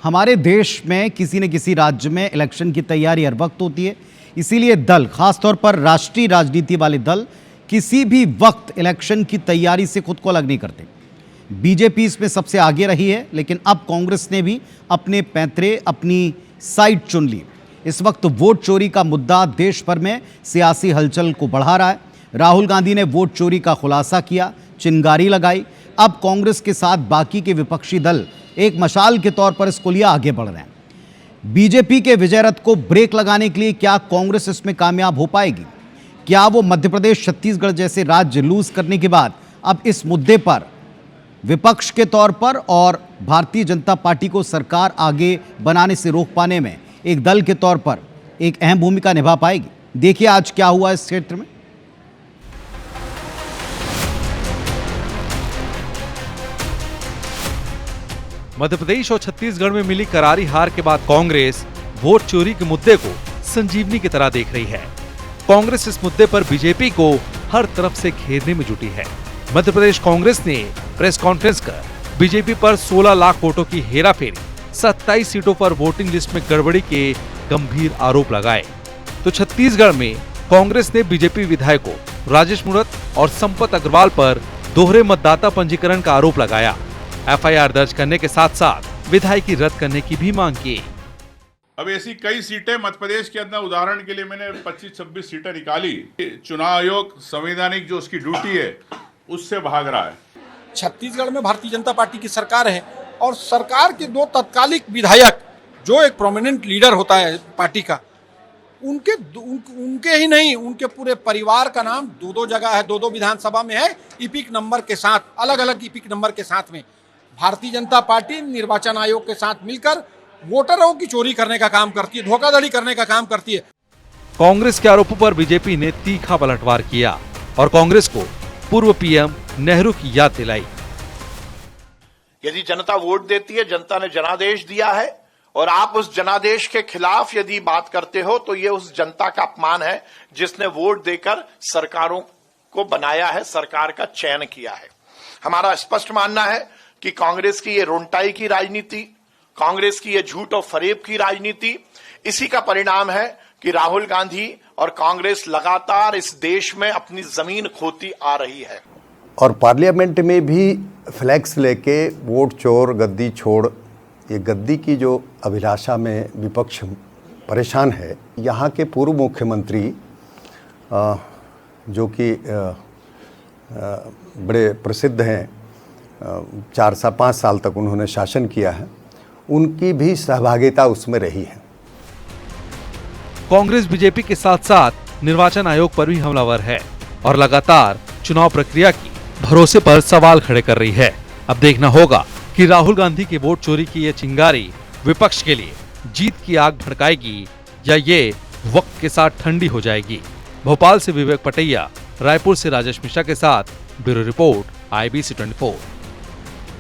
हमारे देश में किसी न किसी राज्य में इलेक्शन की तैयारी हर वक्त होती है। इसीलिए दल, खासतौर पर राष्ट्रीय राजनीति वाले दल, किसी भी वक्त इलेक्शन की तैयारी से खुद को अलग नहीं करते। बीजेपी इसमें सबसे आगे रही है, लेकिन अब कांग्रेस ने भी अपने पैंतरे, अपनी साइड चुन ली। इस वक्त वोट चोरी का मुद्दा देश भर में सियासी हलचल को बढ़ा रहा है। राहुल गांधी ने वोट चोरी का खुलासा किया, चिंगारी लगाई। अब कांग्रेस के साथ बाकी के विपक्षी दल एक मशाल के तौर पर इसको लिए आगे बढ़ रहे हैं। बीजेपी के विजय रथ को ब्रेक लगाने के लिए क्या कांग्रेस इसमें कामयाब हो पाएगी? क्या वो मध्य प्रदेश, छत्तीसगढ़ जैसे राज्य लूज करने के बाद अब इस मुद्दे पर विपक्ष के तौर पर और भारतीय जनता पार्टी को सरकार आगे बनाने से रोक पाने में एक दल के तौर पर एक अहम भूमिका निभा पाएगी? देखिए आज क्या हुआ इस क्षेत्र में। मध्य प्रदेश और छत्तीसगढ़ में मिली करारी हार के बाद कांग्रेस वोट चोरी के मुद्दे को संजीवनी की तरह देख रही है। कांग्रेस इस मुद्दे पर बीजेपी को हर तरफ से घेरने में जुटी है। मध्य प्रदेश कांग्रेस ने प्रेस कॉन्फ्रेंस कर बीजेपी पर 16 लाख वोटों की हेराफेरी, 27 सीटों पर वोटिंग लिस्ट में गड़बड़ी के गंभीर आरोप लगाए। तो छत्तीसगढ़ में कांग्रेस ने बीजेपी विधायकों राजेश मूणत और संपत अग्रवाल पर दोहरे मतदाता पंजीकरण का आरोप लगाया। एफआईआर दर्ज करने के साथ साथ विधायकी रद्द करने की भी मांग की। अब ऐसी कई सीटें मध्य प्रदेश के अंदर, उदाहरण के लिए मैंने 25-26 सीटें निकाली। चुनाव आयोग संवैधानिक जो उसकी ड्यूटी है उससे भाग रहा है। छत्तीसगढ़ में भारतीय जनता पार्टी की सरकार है और सरकार के दो तत्कालिक विधायक, जो एक प्रोमिनेंट लीडर होता है पार्टी का, उनके ही नहीं, उनके पूरे परिवार का नाम दो जगह है, दो विधानसभा में है, इपिक नंबर के साथ, अलग अलग इपिक नंबर के साथ में। भारतीय जनता पार्टी निर्वाचन आयोग के साथ मिलकर वोटरों की चोरी करने का काम करती है, धोखाधड़ी करने का काम करती है। कांग्रेस के आरोपों पर बीजेपी ने तीखा पलटवार किया और कांग्रेस को पूर्व पीएम नेहरू की याद दिलाई। यदि जनता वोट देती है, जनता ने जनादेश दिया है और आप उस जनादेश के खिलाफ यदि बात करते हो तो ये उस जनता का अपमान है जिसने वोट देकर सरकारों को बनाया है, सरकार का चयन किया है। हमारा स्पष्ट मानना है कि कांग्रेस की ये रोंटाई की राजनीति, कांग्रेस की ये झूठ और फरेब की राजनीति, इसी का परिणाम है कि राहुल गांधी और कांग्रेस लगातार इस देश में अपनी जमीन खोती आ रही है। और पार्लियामेंट में भी फ्लैक्स लेके वोट चोर गद्दी छोड़, ये गद्दी की जो अभिलाषा में विपक्ष परेशान है। यहाँ के पूर्व मुख्यमंत्री जो कि बड़े प्रसिद्ध हैं, 4 से 5 साल तक उन्होंने शासन किया है, उनकी भी सहभागिता उसमें रही है। कांग्रेस बीजेपी के साथ साथ निर्वाचन आयोग पर भी हमलावर है और लगातार चुनाव प्रक्रिया की भरोसे पर सवाल खड़े कर रही है। अब देखना होगा कि राहुल गांधी के वोट चोरी की ये चिंगारी विपक्ष के लिए जीत की आग भड़काएगी या ये वक्त के साथ ठंडी हो जाएगी। भोपाल से विवेक पटैया, रायपुर से राजेश मिश्रा के साथ ब्यूरो रिपोर्ट, IBC 24।